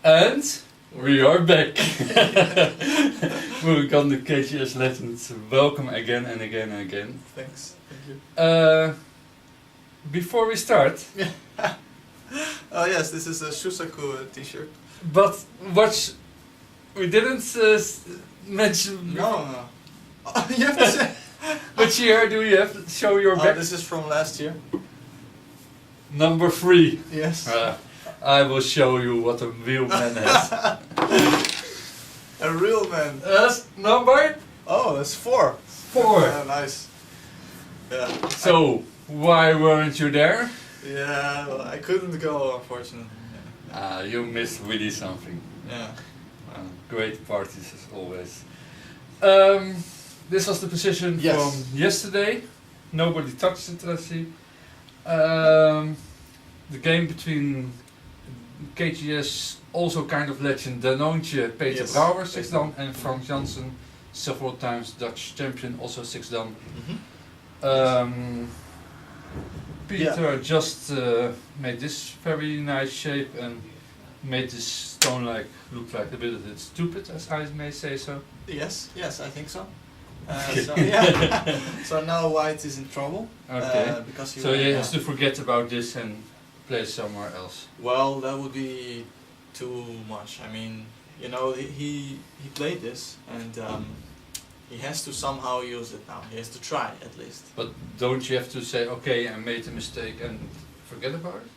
And we are back. Murugandi KGS Legends, welcome again and again and again. Thanks. Thank you. Before we start, Oh yes, this is a Shusaku t-shirt. but what we didn't mention. No. Oh, you have to say. Which year do you have to show your back? This is from last year. Number 3. Yes. I will show you what a real man has. A real man. That's number Oh, that's 4. 4. Yeah, nice. Yeah. So, why weren't you there? Yeah, well, I couldn't go, unfortunately. You missed really something. Yeah. Great parties as always. This was the position Yes. from yesterday. Nobody touched it, I see. The game between KGS, also kind of legend, Danoontje, Peter Yes. Brouwer, 6 dan, and Frank Jansen, several times Dutch champion, also 6 dan. Peter just made this very nice shape and made this stone look like a bit stupid, as I may say so. Yes, I think so. So yeah. So now White is in trouble. Okay. Because he So he has to forget about this and play somewhere else. Well, that would be too much. I mean, you know, he played this and he has to somehow use it now. He has to try at least. But don't you have to say, okay, I made a mistake and forget about it?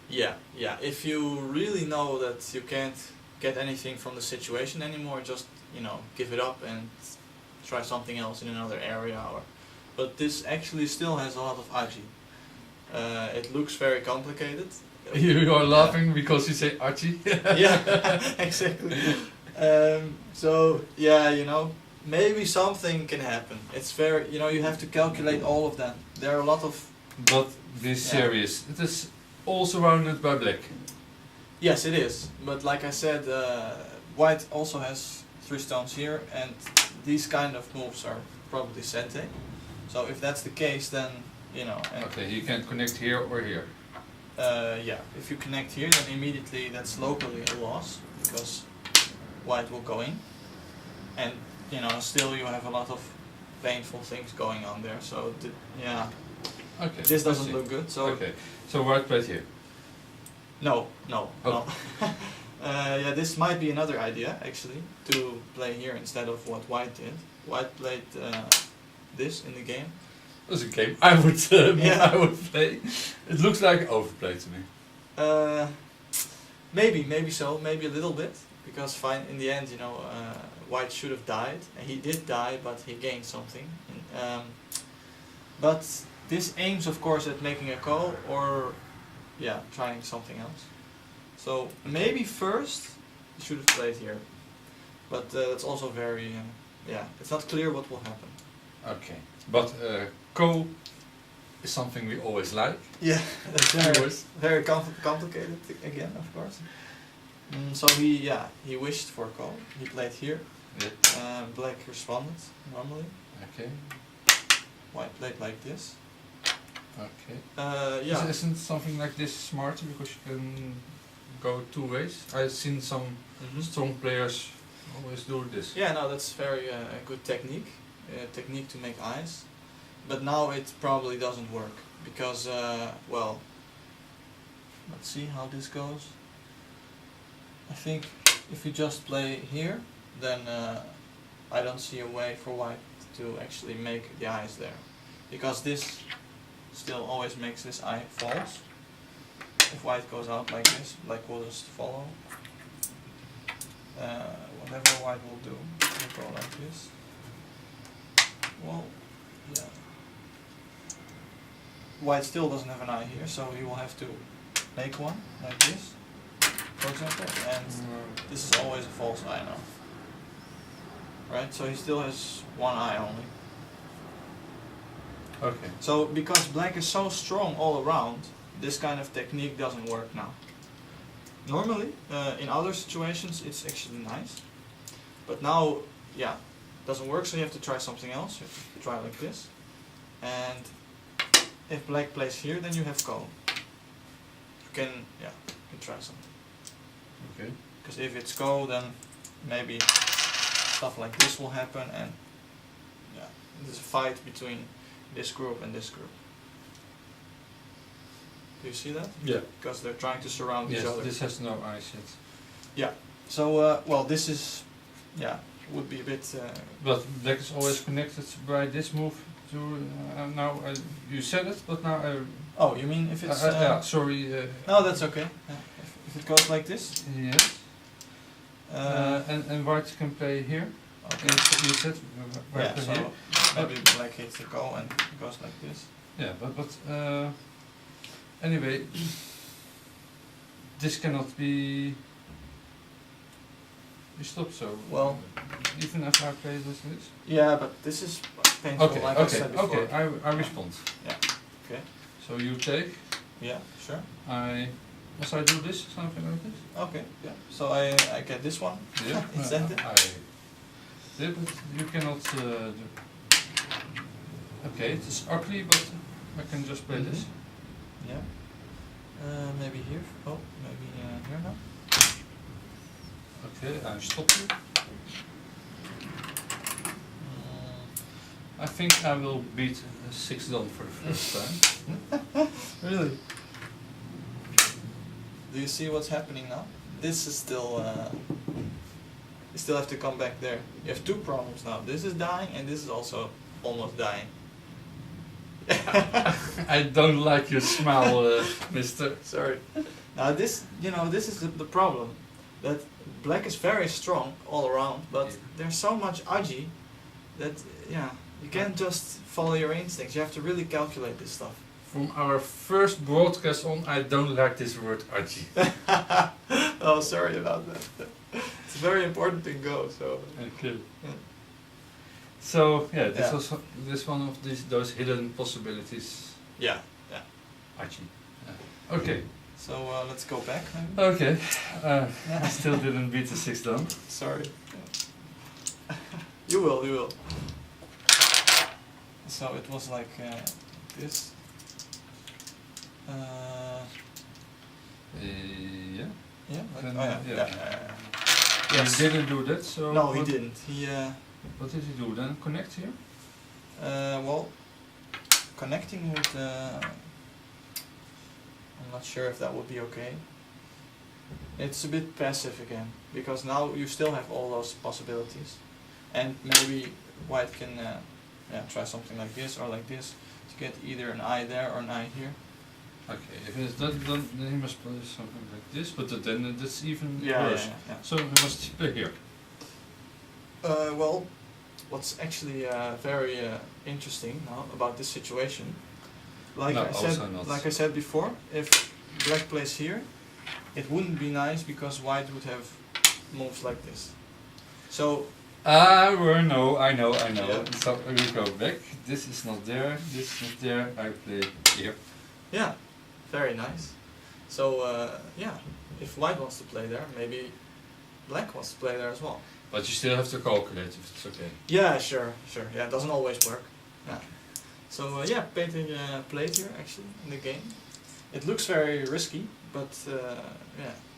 Yeah. If you really know that you can't get anything from the situation anymore, just, you know, give it up and try something else in another area. But this actually still has a lot of Aji. It looks very complicated. You are laughing because you say Archie? Yeah, exactly. So, yeah, you know, maybe something can happen. It's very, you know, you have to calculate all of that. There are a lot of... But be serious. It is all surrounded by black. Yes, it is. But like I said, White also has 3 stones here, and these kind of moves are probably sente. So if that's the case, then, you know... Okay, you can connect here or here. Yeah, if you connect here, then immediately that's locally a loss, because White will go in. And, you know, still you have a lot of painful things going on there, so, yeah. Okay. This doesn't look good, so... Okay, so White plays here. No. Oh. Yeah, this might be another idea, actually, to play here instead of what White did. White played this in the game. That's a game I would Yeah. I would play. It looks like overplay to me. Maybe so, maybe a little bit, because fine, in the end, you know, White should have died. He did die, but he gained something. But this aims, of course, at making a call or, yeah, trying something else. So maybe first you should have played here, but that's also very, yeah, it's not clear what will happen. Okay, but co is something we always like. Yeah, that's very complicated again, of course. So he wished for a call. He played here. Yeah. Black responded normally. Okay. White played like this. Okay. Yeah. Isn't something like this smarter because you can go 2 ways? I've seen some strong players always do this. Yeah, no, that's very a good technique. Technique to make eyes. But now it probably doesn't work because, well, let's see how this goes. I think if you just play here, then I don't see a way for White to actually make the eyes there, because this still always makes this eye false. If White goes out like this, Black will just follow. Whatever White will do, will go like this. Well, yeah. White still doesn't have an eye here, so he will have to make one like this, for example, and this is always a false eye now. Right, so he still has one eye only. Okay. So because Black is so strong all around, this kind of technique doesn't work now. Normally, in other situations, it's actually nice, but now, yeah, doesn't work. So you have to try something else. You have to try like this, and if Black plays here, then you have Ko. You can try something. Okay. Because if it's go, then maybe stuff like this will happen, and yeah, there's a fight between this group and this group. Do you see that? Yeah. Because they're trying to surround Yes, each other. this has no eyes yet. Yeah. So well, this is would be a bit. But black is always connected by this move to now. You said it, but now I. Oh, you mean if it's? Yeah, sorry. No, that's okay. If it goes like this. Yes. And white can play here. Okay. You said white Yeah. play So here. maybe black hits the go and it goes like this. Yeah, but anyway, this cannot be stopped. So Well, even if I play this. yeah, but this is painful, Okay, like I okay, said before. okay. I respond. Yeah. Okay. So you take. Yeah. Sure. Must I do this, something like this? Okay. Yeah. So I get this one. Yeah. Instead. I did, but you cannot. Do. Okay, it is ugly, but I can just play this. Yeah. Maybe here. Oh, maybe here now. Okay, I stop you. I think I will beat 6 done for the first time. Really? Do you see what's happening now? This is still. You still have to come back there. You have two problems now. This is dying, and this is also almost dying. I don't like your smile, mister. Sorry. Now this, this is the problem. That black is very strong all around, but there's so much agi that, you can't just follow your instincts. You have to really calculate this stuff. From our first broadcast on, I don't like this word archie. Oh, sorry about that. It's very important in Go, so. Okay. Yeah. So this Yeah. was this one of those hidden possibilities. Yeah. Archie. Okay. So let's go back. Maybe? Okay. I still didn't beat the 6 down. Sorry. You will. So it was like this. Yeah. Yeah. Like, Then, oh yeah. yeah. Yes. He didn't do that. So No, he what, didn't. He. What did he do then? Connect here. Well, connecting would. I'm not sure if that would be okay. It's a bit passive again, because now you still have all those possibilities, and maybe white can try something like this or like this to get either an eye there or an eye here. Okay, if it's not done, then he must play something like this, but then that's even Yeah. worse. So he must play here. Well, what's actually very interesting now about this situation, like No, I said, also not. like I said before, if black plays here, it wouldn't be nice because white would have moves like this. So I know. Yeah. So we go back. This is not there. This is not there. I play here. yeah, very nice. So if white wants to play there, maybe black wants to play there as well. But you still have to calculate if it's okay. Yeah, sure. Yeah, it doesn't always work. Yeah. So painting played here actually in the game. It looks very risky, but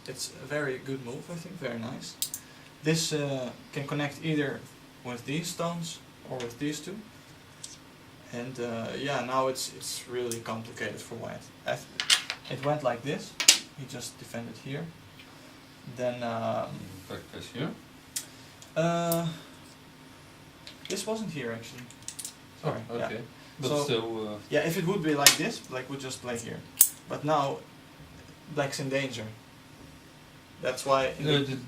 it's a very good move, I think, very nice. This can connect either with these stones or with these two. And now it's really complicated for white. It went like this. He just defended here. Then Black plays here. this wasn't here actually. Sorry. Oh, okay. Yeah. But So- still. Yeah, if it would be like this, black would just play here. But now, black's in danger. That's why.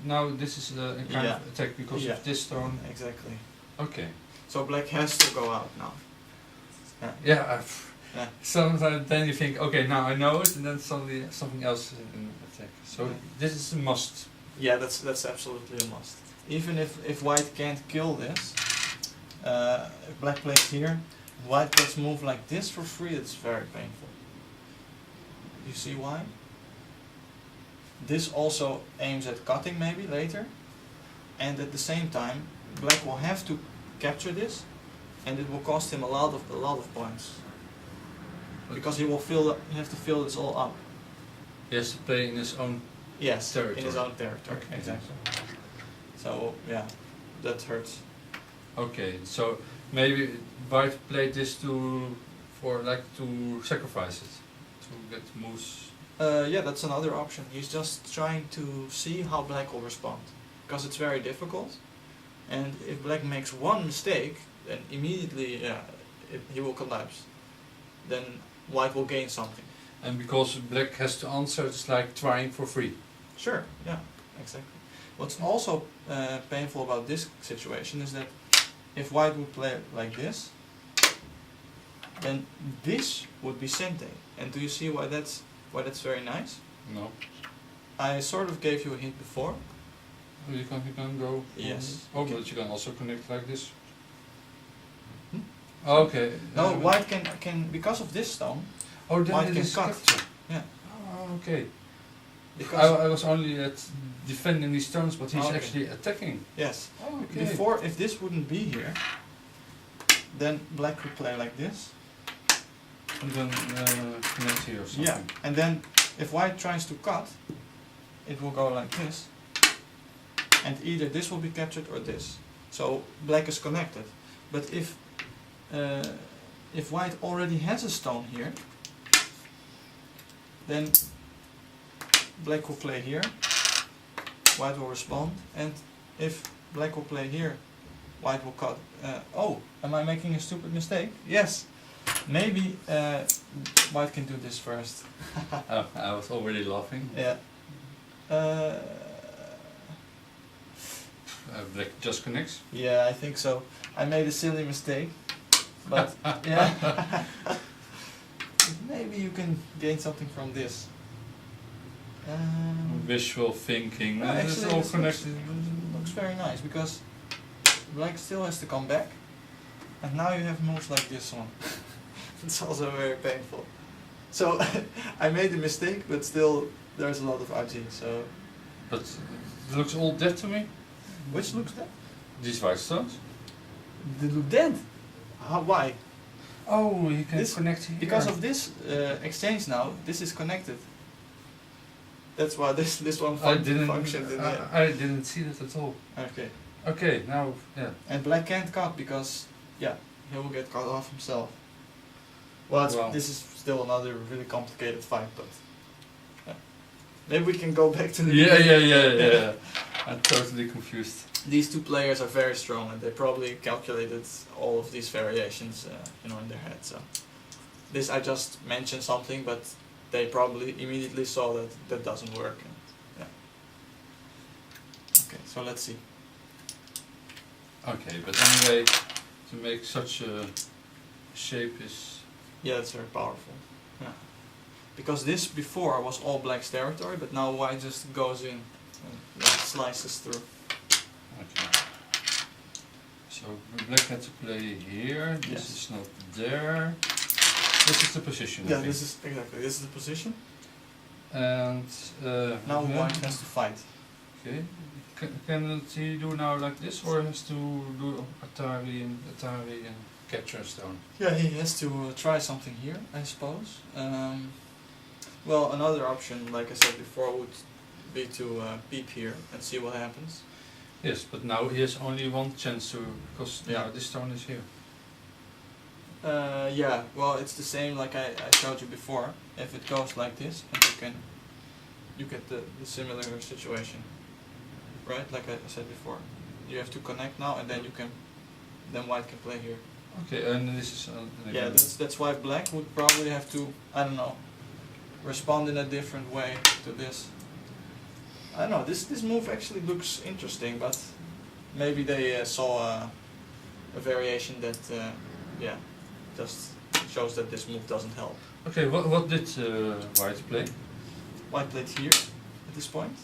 Now this is a kind Yeah. of attack because Yeah. of this stone. Exactly. Okay. So black has to go out now. Yeah. Yeah. Sometimes then you think, okay, now I know it, and then suddenly something else in attack. So Yeah. this is a must. Yeah, that's absolutely a must. Even if white can't kill this, if black plays here, white gets move like this for free. It's very painful. You see why? This also aims at cutting maybe later, and at the same time, black will have to capture this, and it will cost him a lot of points because he will have to fill this all up. He has to play in his own Yes, in his territory. own territory, Okay. exactly. So yeah, that hurts. Okay, so maybe white played this for to sacrifice it, to get moves. Yeah, that's another option. He's just trying to see how black will respond, because it's very difficult. And if black makes one mistake, then immediately, he will collapse. Then white will gain something. And because black has to answer, it's like trying for free. Sure, yeah, exactly. What's also painful about this situation is that if white would play like this, then this would be sente. And do you see why that's very nice? No. I sort of gave you a hint before. You can go. Yes. Oh, Okay. but you can also connect like this. Hmm? Okay. No, white can because of this stone. Oh, then white it can is cut. capture. Yeah. Oh, okay. Because I was only defending these stones, but he's Okay. actually attacking. yes. Oh, okay. Before, if this wouldn't be here, then black could play like this. And then connect here or something. Yeah. And then if white tries to cut, it will go like this. And either this will be captured or this. So black is connected. But if white already has a stone here, then black will play here, white will respond, and if black will play here, white will cut. Oh, am I making a stupid mistake? Yes. Maybe white can do this first. Oh, I was already laughing. Yeah. Black just connects. Yeah, I think so. I made a silly mistake, but yeah. Maybe you can gain something from this. Visual thinking. No, It's actually all this connected. looks very nice because black still has to come back, and now you have moves like this one. It's also very painful. So I made a mistake, but still there's a lot of RG. So But it looks all dead to me. which looks dead? These white stones. They look dead. How? Why? Oh, you can This- connect here. Because of this exchange now, this is connected. That's why this one functioned in the end. I didn't see that at all. Okay. Okay, now yeah. And black can't cut because, yeah, he will get cut off himself. Well, Wow. this is still another really complicated fight, but yeah. Maybe we can go back to the Yeah. I'm totally confused. These two players are very strong, and they probably calculated all of these variations, in their head. So this I just mentioned something, but they probably immediately saw that that doesn't work. And, yeah. Okay, so let's see. Okay, but anyway, to make such a shape is Yeah, it's very powerful. Yeah. Because this before was all black's territory, but now white just goes in and slices through. okay. So black had to play here. This Yes. is not there. This is the position. I Yeah, think. this is the position. And Now yeah. white has to fight. Okay. Can he do now like this, or has to do Atari and capture a stone? Yeah, he has to try something here, I suppose. Well, another option, like I said before, would be to peep here and see what happens. Yes, but now he has only one chance to, because Yeah. now this stone is here. Yeah, well, it's the same like I showed you before. If it goes like this, and you get the similar situation, right? Like I said before, you have to connect now, and then then white can play here. Okay, and this is Yeah, that's why black would probably have to, I don't know, respond in a different way to this. I don't know, this move actually looks interesting, but maybe they saw a variation that, just shows that this move doesn't help. Okay, what did white play? White played here at this point,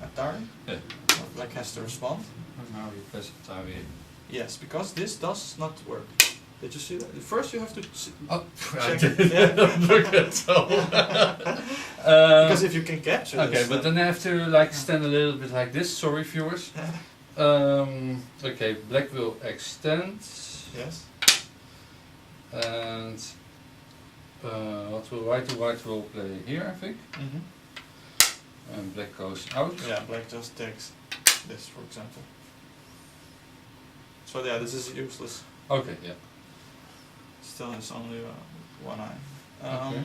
Atari. Yeah. Well, black has to respond. And now he plays Atari. Yes, because this does not work. Did you see that? First you have to Oh, I check. didn't Yeah. look at all. Because if you can capture Okay, this, but then I have to like stand a little bit like this. Sorry, viewers. Okay, black will extend, yes. and what will white will play here, I think. Mm-hmm. And black goes out. Yeah, black just takes this, for example. So yeah, this is useless. Okay, yeah. Still has only one eye. Okay.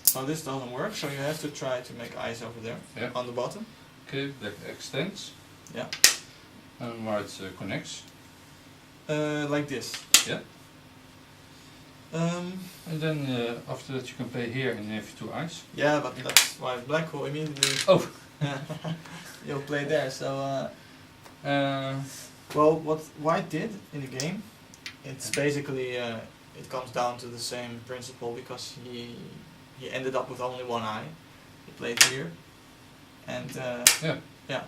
So this doesn't work, so you have to try to make eyes over there, Yeah. on the bottom. Okay, black extends. Yeah. And white connects. Like this. Yeah. And then after that you can play here and you have 2 eyes. Yeah, but that's why black will immediately Oh! you'll play there. So well, what white did in the game, it's basically it comes down to the same principle, because he ended up with only one eye. He played here, and yeah,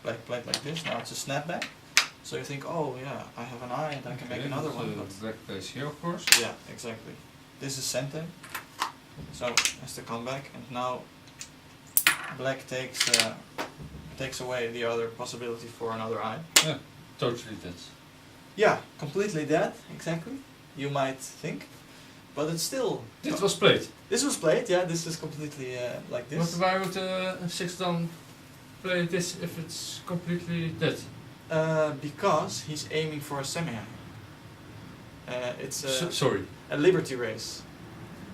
black played like this. Now it's a snapback. So you think, oh yeah, I have an eye and I can make another one. But black plays here, of course. yeah, exactly. This is Sente, so has to come back, and now black takes away the other possibility for another eye. Yeah, totally dead. Yeah, completely dead, exactly. You might think, but it's still. This was played. This was played, yeah. This is completely like But this. why would 6 dan play this if it's completely dead? Because he's aiming for a semi-eye. It's Sorry. a liberty race.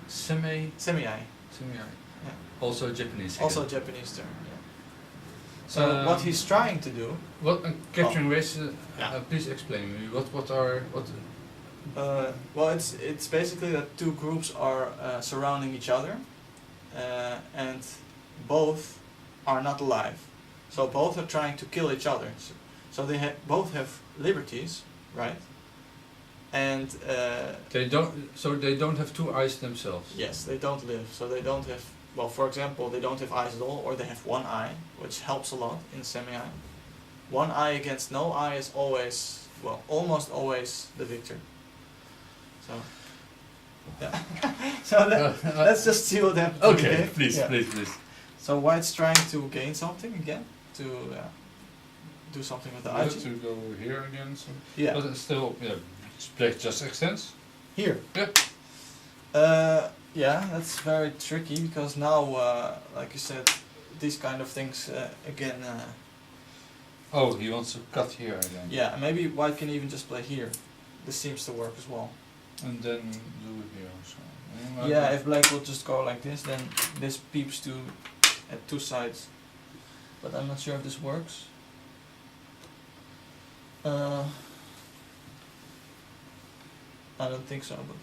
Semi-eye. Semi-eye. Yeah. Also Japanese. Also again. Japanese term. Yeah. So what he's trying to do. What capturing race? Yeah. Please explain me. What? Well, it's basically that two groups are surrounding each other, and both are not alive. So both are trying to kill each other. So they both have liberties, right? And They don't. So they don't have 2 eyes themselves. yes, they don't live. So they don't have. Well, for example, they don't have eyes at all, or they have one eye, which helps a lot in semi-eye. One eye against no eye is always, well, almost always the victor. So, yeah. So let's just see what happens. Okay, please, Yeah. please. So white's trying to gain something again, to do something with the I have eye. to go here again. So. Yeah. But it's still, black just extends. Here. Yeah. Yeah, that's very tricky, because now, like you said, these kind of things again. Oh, he wants to cut here again. Yeah, maybe white can even just play here. This seems to work as well. And then do it here also. Yeah, if black will just go like this, then this peeps to at 2 sides. But I'm not sure if this works. I don't think so, but.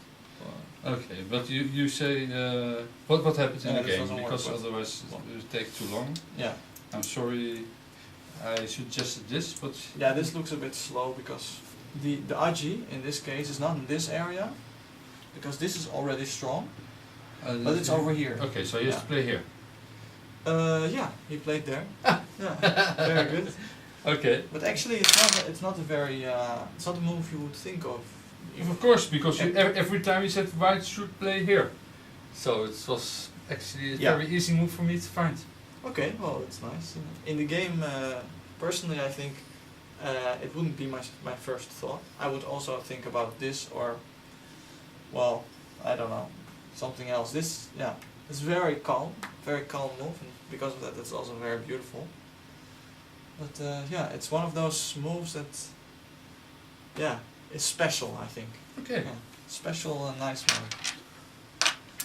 Okay, but you say what happens in Yeah, the this game, doesn't work, because but- otherwise it will take too long. Yeah. I'm sorry, I suggested this, but Yeah, this looks a bit slow, because the Aji in this case is not in this area, because this is already strong, but it's over here. Okay, so he has to play here. Yeah, he played there. Yeah, very good. Okay. But actually, it's not a very it's not a move you would think of. Of course, because every time you said white should play here, so it was actually a very easy move for me to find. Okay, well, it's nice. In the game, personally, I think it wouldn't be my first thought. I would also think about this, or, well, I don't know, something else. This, yeah, it's very calm move, and because of that, it's also very beautiful. But yeah, it's one of those moves that, yeah, is special, I think. Okay. Yeah, special and nice one.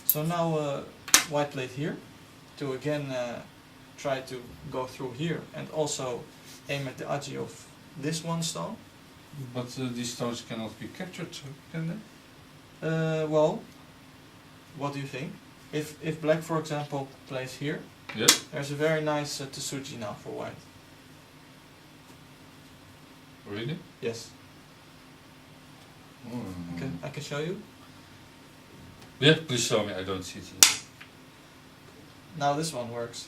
So now white played here to again try to go through here and also aim at the aji of this one stone. But these stones cannot be captured, can they? Well, what do you think? If black, for example, plays here, there's a very nice Tsuji now for white. Really? Yes. I can show you. Yeah, please show me. I don't see it yet. Now this one works.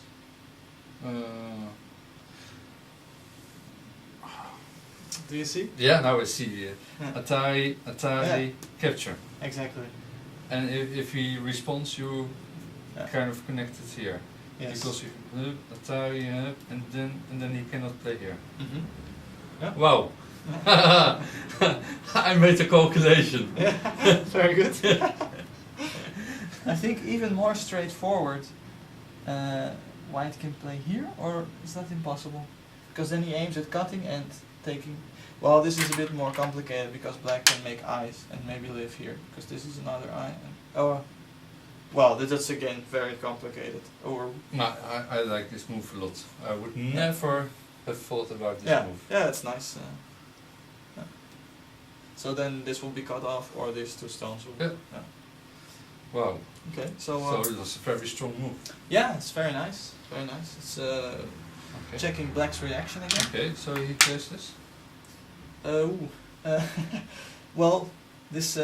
Do you see? Yeah, now I see. Atari, capture. Exactly. And if he responds, you kind of connect it here. Yes. Because you Atari, and then he cannot play here. Mm-hmm. Yeah. Wow. I made a calculation. Yeah, very good. I think even more straightforward white can play here, or is that impossible? Because then he aims at cutting and taking. Well, this is a bit more complicated because black can make eyes and maybe live here, because this is another eye. And, oh, well, that's again very complicated. Or No, I like this move a lot. I would never have thought about this yeah, move. yeah, it's nice. Yeah. So then this will be cut off, or these two stones will. Yeah. Wow. Okay, so. So that's a very strong move. Yeah, it's very nice. Very nice. It's Okay. checking black's reaction again. Okay, so he plays this. Ooh. Well, this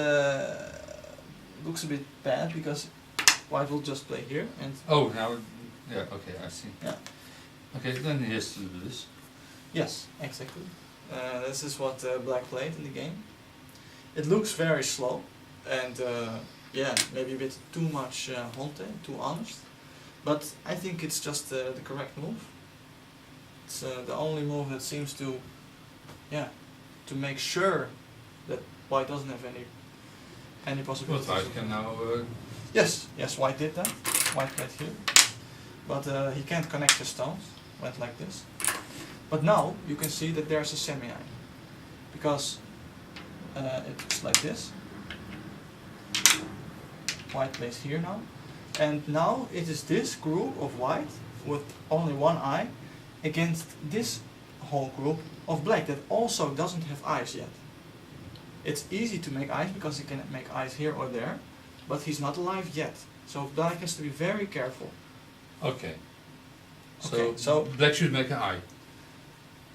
looks a bit bad because white will just play here and. Oh, now, yeah, okay, I see. Yeah. Okay, then he has to do this. Yes, exactly. This is what black played in the game. It looks very slow and yeah, maybe a bit too much honte, too honest. But I think it's just the correct move. It's the only move that seems to, yeah, to make sure that white doesn't have any But possibilities. white can now. Yes, yes, white did that. White played here. But he can't connect the stones. Went like this. But now you can see that there's a semi-eye. Because it looks like this. White plays here now. And now it is this group of white with only one eye against this whole group of black that also doesn't have eyes yet. It's easy to make eyes because he can make eyes here or there, but he's not alive yet. So black has to be very careful. Okay. Okay, so black should make an eye.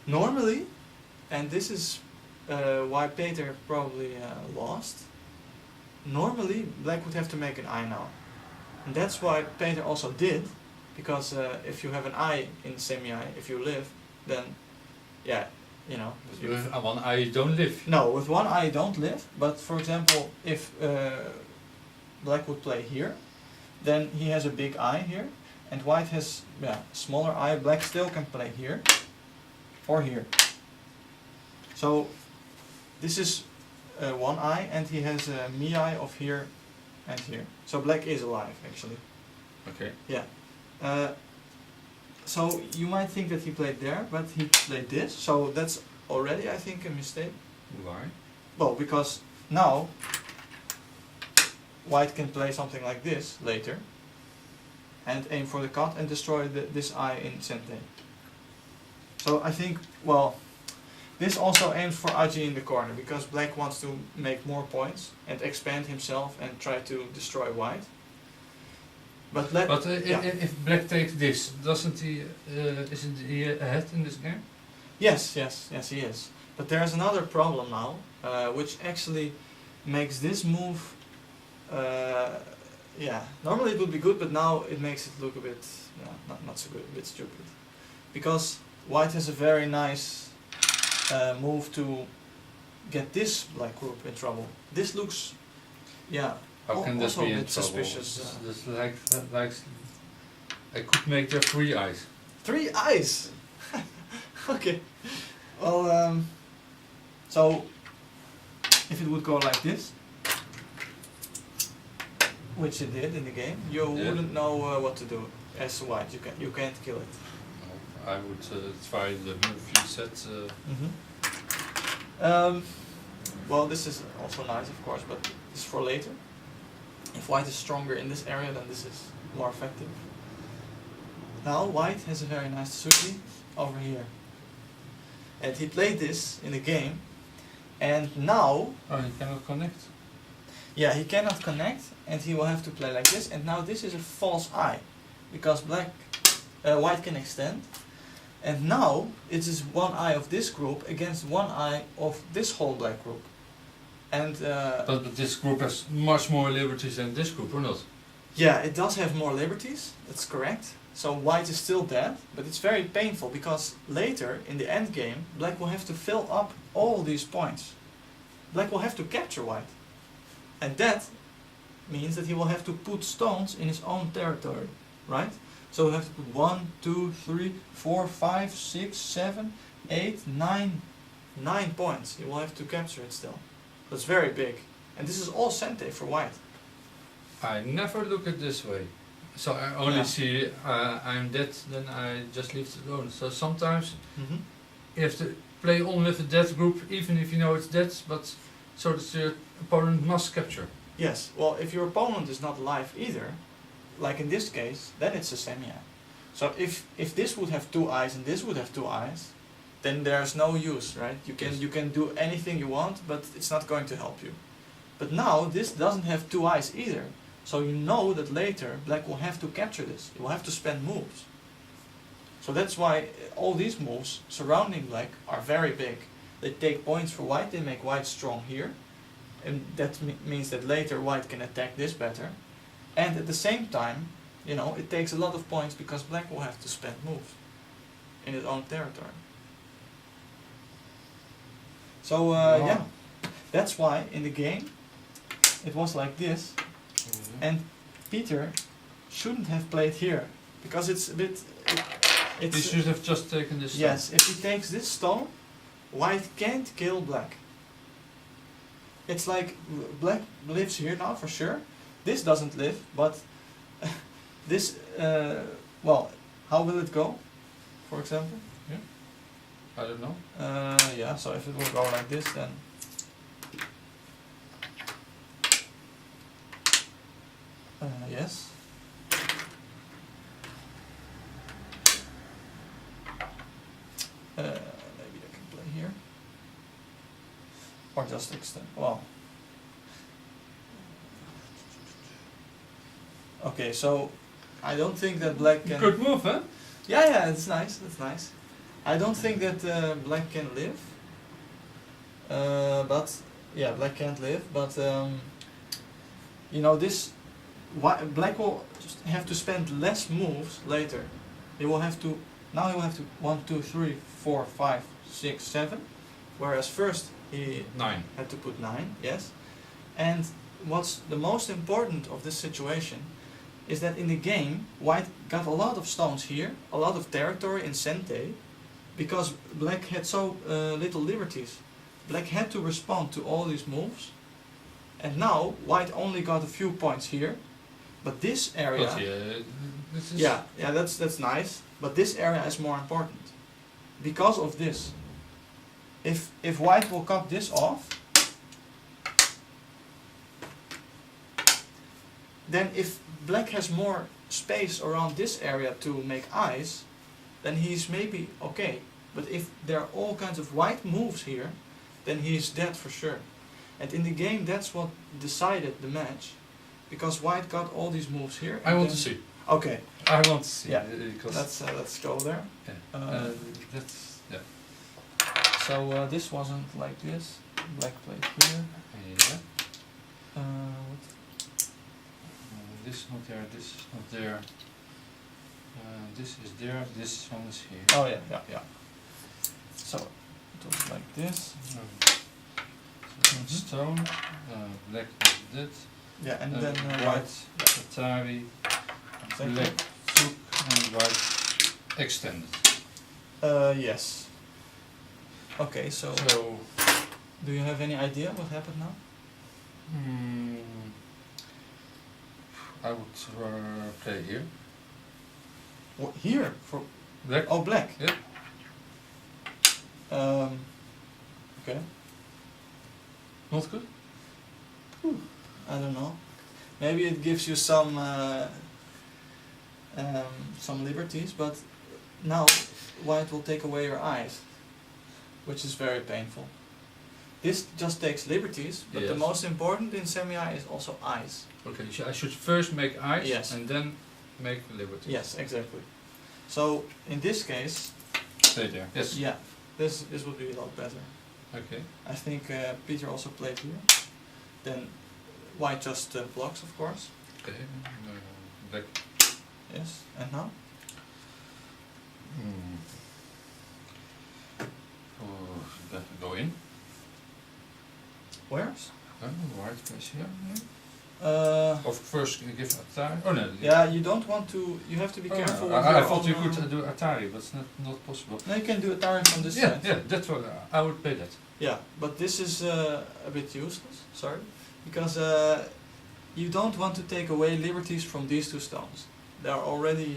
normally, and this is why Peter probably lost, normally black would have to make an eye now. And that's why Peter also did, because if you have an eye in semi-eye, if you live, then, yeah, you know. With one eye you don't live. No, with one eye you don't live, but for example, if black would play here, then he has a big eye here, and white has a smaller eye. Black still can play here, or here. So, this is one eye, and he has a mi-eye of here and here. So black is alive, actually. Okay. Yeah. So you might think that he played there, but he played this. So that's already, I think, a mistake. Why? Well, because now white can play something like this later and aim for the cut and destroy this eye in Sente. So I think, well, this also aims for Aji in the corner because black wants to make more points and expand himself and try to destroy white. But if black takes this, doesn't he? Isn't he ahead in this game? Yes, he is. But there's another problem now, which actually makes this move. Normally it would be good, but now it makes it look a bit, not so good, a bit stupid. Because white has a very nice move to get this black group in trouble. This looks, How can this also be a in bit trouble? suspicious. It's like I could make there 3 eyes. 3 eyes! Okay. Well, so if it would go like this, which it did in the game, you wouldn't know what to do as white. You can't kill it. No, I would try the move you said. Well, this is also nice, of course, but this is for later. If white is stronger in this area, then this is more effective. Now white has a very nice tsuki over here. And he played this in the game, and now... Oh, you cannot connect? Yeah, he cannot connect, and he will have to play like this, and now this is a false eye, because white can extend, and now it is one eye of this group against one eye of this whole black group. And but this group has much more liberties than this group, or not? yeah, it does have more liberties, that's correct. So white is still dead, but it's very painful because later in the end game, black will have to fill up all these points. Black will have to capture white. And that means that he will have to put stones in his own territory, right? So he'll have to put 1, 2, 3, 4, 5, 6, 7, 8, 9 points. He will have to capture it still. That's very big. And this is all Sente for white. I never look at it this way. So I only Yeah. see I'm dead, then I just leave it alone. So sometimes you have to play on with the dead group, even if you know it's dead, but so that the opponent must capture. Yes, well, if your opponent is not alive either, like in this case, then it's a semi-eye. So if this would have 2 eyes and this would have 2 eyes, then there's no use, right? Yes. You can do anything you want, but it's not going to help you. But now this doesn't have 2 eyes either, so you know that later black will have to capture this. It will have to spend moves. So that's why all these moves surrounding black are very big. They take points for white, they make white strong here, and that means that later white can attack this better. And at the same time, you know, it takes a lot of points because black will have to spend moves in its own territory. So Wow. yeah, that's why in the game it was like this, and Peter shouldn't have played here because it's a bit. He should have just taken this. Yes, if he takes this stone, white can't kill black. It's like black lives here now for sure. This doesn't live, but this. Well, how will it go? For example. I don't know. Yeah. So if it will go like this, then. Yes. Maybe I can play here. Or just extend. Well. Okay, so I don't think that black can. Good move, huh? Yeah, it's nice. That's nice. I don't think that black can live. But yeah, black can't live. But you know this. Black will have to spend less moves later. He will have to. Now he will have to 1, 2, 3, 4, 5, 6, 7. Whereas first he 9. had to put 9. Yes. And what's the most important of this situation is that in the game, white got a lot of stones here, a lot of territory in Sente, because black had so little liberties. Black had to respond to all these moves, and now white only got a few points here, but this area, But this is yeah, that's nice, but this area is more important because of this. If white will cut this off, then if black has more space around this area to make eyes, then he's maybe okay. But if there are all kinds of white moves here, then he's dead for sure. And in the game, that's what decided the match, because white got all these moves here. I and want then- to see. Okay, I want to see. Yeah. Because let's go there. yeah. That's yeah. So this wasn't like this. Black played here. Yeah. What? This is not there. This is not there. This is there. This one is here. Oh yeah. So it was like this. So stone. Black is dead. Yeah, and then white. white. Atari. Exactly. Black took and white extended. Yes. Okay, so So. do you have any idea what happened now? I would play here. What, here for Black. oh black. Yeah. Okay. Not good. I don't know. Maybe it gives you some liberties, but now white will take away your eyes, which is very painful. This just takes liberties, but the Yes. most important in semi-eye is also eyes. Okay, so I should first make eyes Yes. and then make liberty. Yes, exactly. So in this case, Stay there. Yes. yeah, this would be a lot better. Okay. I think Peter also played here. Then white just blocks, of course. Okay. Black. Yes, and now? Oh, that go in. Where? White place here. Uh, Of first give Atari. Oh no. yeah, you don't want to. You have to be Oh, careful. no. with I your thought you own, could do Atari, but it's not possible. No, you can do Atari from this Yeah, side. yeah, that's what I would pay that. Yeah, but this is a bit useless. Sorry, because you don't want to take away liberties from these two stones. they're already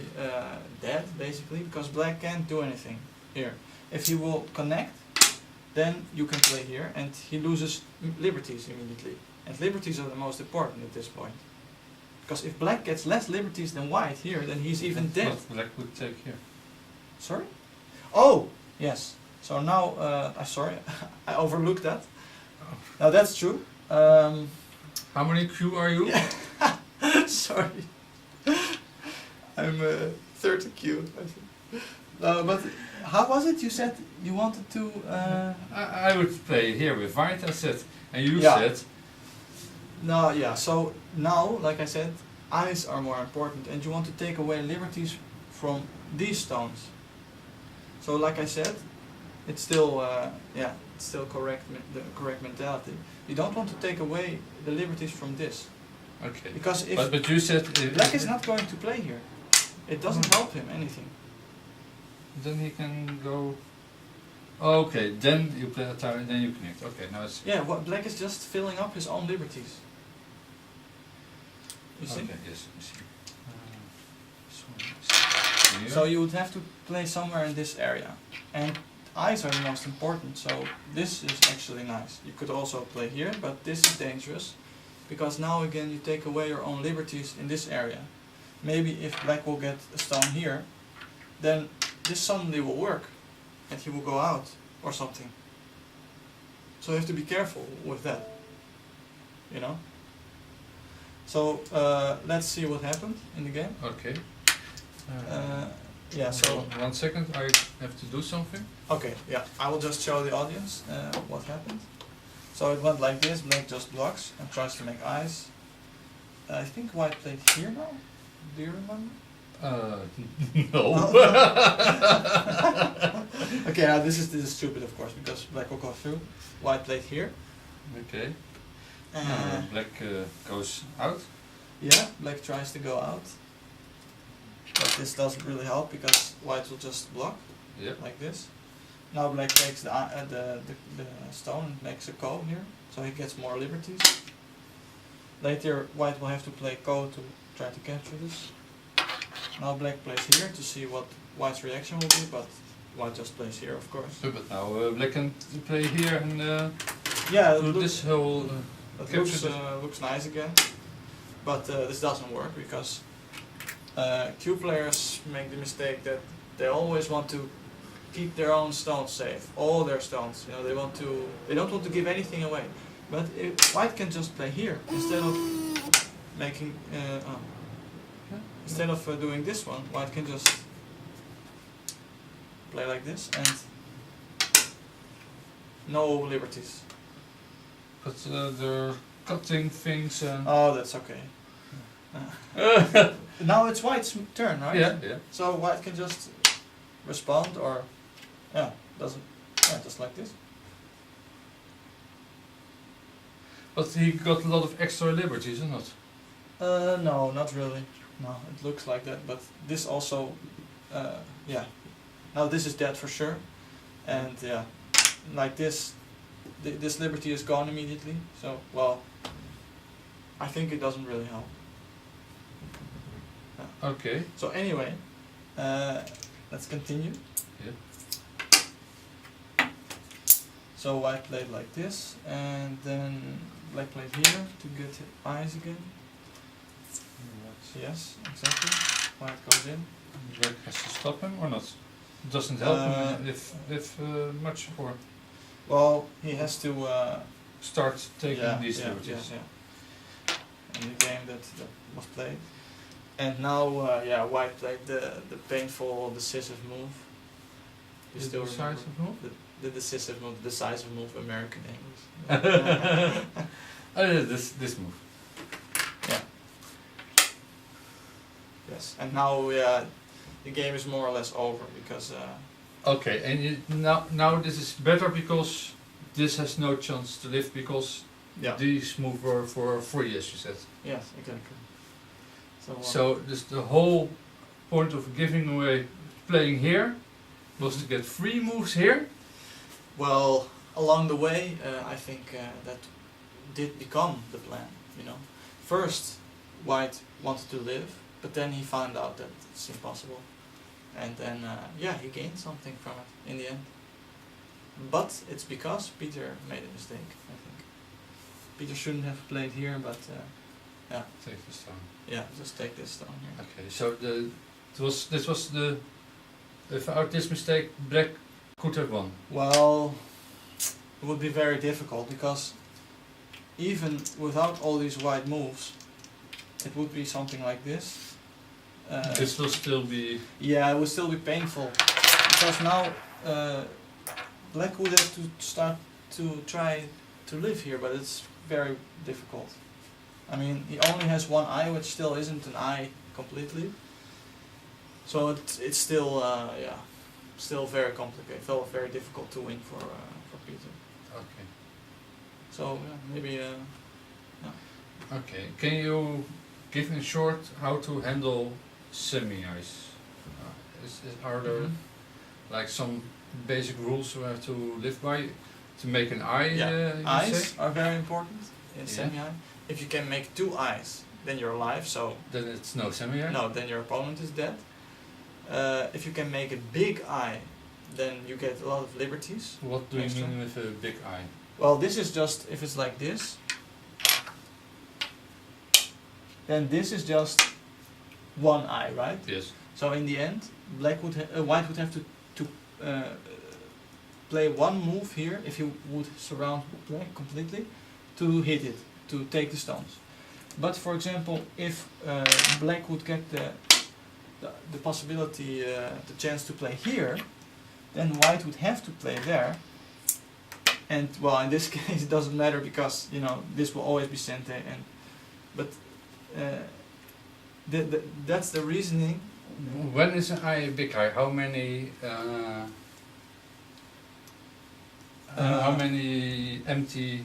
dead basically, because black can't do anything here. If he will connect, then you can play here, and he loses liberties immediately. And liberties are the most important at this point. Because if black gets less liberties than white here, then he's even dead. What black would take here? Sorry? Oh, yes. So now, I'm sorry, I overlooked that. Oh. Now that's true. How many Q are you? Sorry. I'm 30 Q, I think. But how was it? You said you wanted to... I would play here with white, I said. And you Yeah. said... No, yeah, so now, like I said, eyes are more important, and you want to take away liberties from these stones. So like I said, it's still, it's still the correct mentality. You don't want to take away the liberties from this. Okay. Because if But you said... black is not going to play here, it doesn't help him anything. Then he can go... Okay, then you play a tower and then you connect. Okay, now it's... Yeah, what black is just filling up his own liberties. You see? Okay, yes, I see. Here. So you would have to play somewhere in this area. And eyes are the most important, so this is actually nice. You could also play here, but this is dangerous. Because now again you take away your own liberties in this area. Maybe if black will get a stone here, then this suddenly will work. And he will go out, or something. So you have to be careful with that. You know? So let's see what happened in the game. Okay. Yeah, so... 1 second, I have to do something. Okay, yeah, I will just show the audience what happened. So it went like this, black just blocks and tries to make eyes. I think white played here now. Do you remember? No. Okay, now this is stupid of course, because black will go through. White played here. Okay. Black goes out. Yeah, black tries to go out. But this doesn't really help because white will just block, Yep. like this. Now black takes the stone and makes a ko here, so he gets more liberties. Later white will have to play ko to try to capture this. Now black plays here to see what white's reaction will be, but white just plays here of course. But now black can play here and Yeah, do this whole... it capture looks nice again, but this doesn't work because Q players make the mistake that they always want to keep their own stones safe, all their stones. You know, they don't want to give anything away. But if white can just play here instead of making instead of doing this one, white can just play like this and no liberties. But they're cutting things and... Oh, that's okay. Now it's white's turn, right? Yeah, yeah. So white can just respond or, just like this. But he got a lot of extra liberties, or not? No, not really. No, it looks like that, but this also, Now this is dead for sure, and yeah, like this, this liberty is gone immediately. So, well, I think it doesn't really help. Okay. So anyway, let's continue. Yeah. So white played like this, and then black played here to get eyes again. Yes, exactly. White goes in. Black has to stop him or not? It doesn't help him if much, or Well, he has to start taking these yeah, liberties. in the game that was played. And now, white played the painful, decisive move. You The still remember? decisive move? The decisive move, the decisive move, American English. This move. Yeah. Yes, and now the game is more or less over because. Okay, and now this is better because this has no chance to live because these moves were for free, as you said. Yes, exactly. So this the whole point of giving away playing here was to get free moves here. Well, along the way, I think that did become the plan. You know, first white wanted to live, but then he found out that it's impossible, and then he gained something from it in the end. But it's because Peter made a mistake, I think. Peter shouldn't have played here, but Take this stone. yeah, just take this stone here. Okay, so this was the without this mistake, black could have won. Well, it would be very difficult because even without all these white moves, it would be something like this. This will still be. Yeah, it would still be painful because now black would have to start to try to live here, but it's very difficult. I mean, he only has one eye, which still isn't an eye completely. So it's still still very complicated. Felt very difficult to win for Peter. Okay. So maybe Okay. Can you give in short how to handle semi-ice? Are there like some basic rules we have to live by to make an eye? You eyes say? are very important in Yeah. semi-eye. If you can make 2 eyes, then you're alive. So Then it's no semi-ice. no, then your opponent is dead. If you can make a big eye, then you get a lot of liberties. What do you Extra. mean with a big eye? Well, this is just if it's like this. Then this is just one eye, right? Yes. So in the end, white would have to play one move here if you would surround black completely to hit it, to take the stones. But for example, if black would get the possibility, the chance to play here, then white would have to play there. And well, in this case, it doesn't matter because this will always be sent there. But that's the reasoning. When is an eye a big eye? How many? How many empty?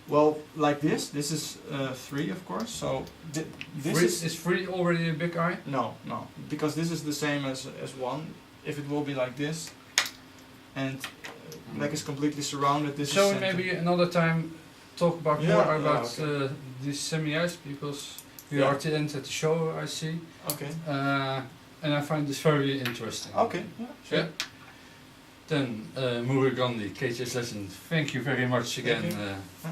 Well, like this. This is 3, of course. So this Is 3 already a big eye? no, because this is the same as 1. If it will be like this, and black is completely surrounded. This So is center. maybe another time talk about Yeah, more yeah, about okay. this semi-ice because we Yeah. are at the end of the show, I see, Okay. and I find this very interesting. Okay. Yeah. Sure. Yeah. Then Murugandi, KJ's Legend, thank you very much again Thank you.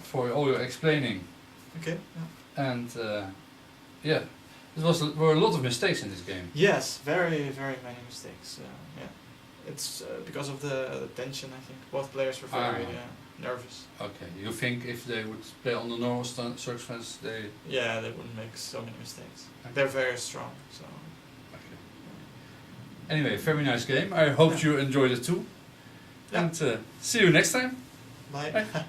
for all your explaining. Okay. Yeah. And yeah, were a lot of mistakes in this game. Yes, very many mistakes. Yeah. It's because of the tension. I think both players were very nervous. Okay, you think if they would play on the normal circumstances, they... Yeah, they wouldn't make so many mistakes. Okay. They're very strong. So. Okay. Anyway, very nice game. I hope you enjoyed it too. Yeah. And see you next time. Bye. Bye.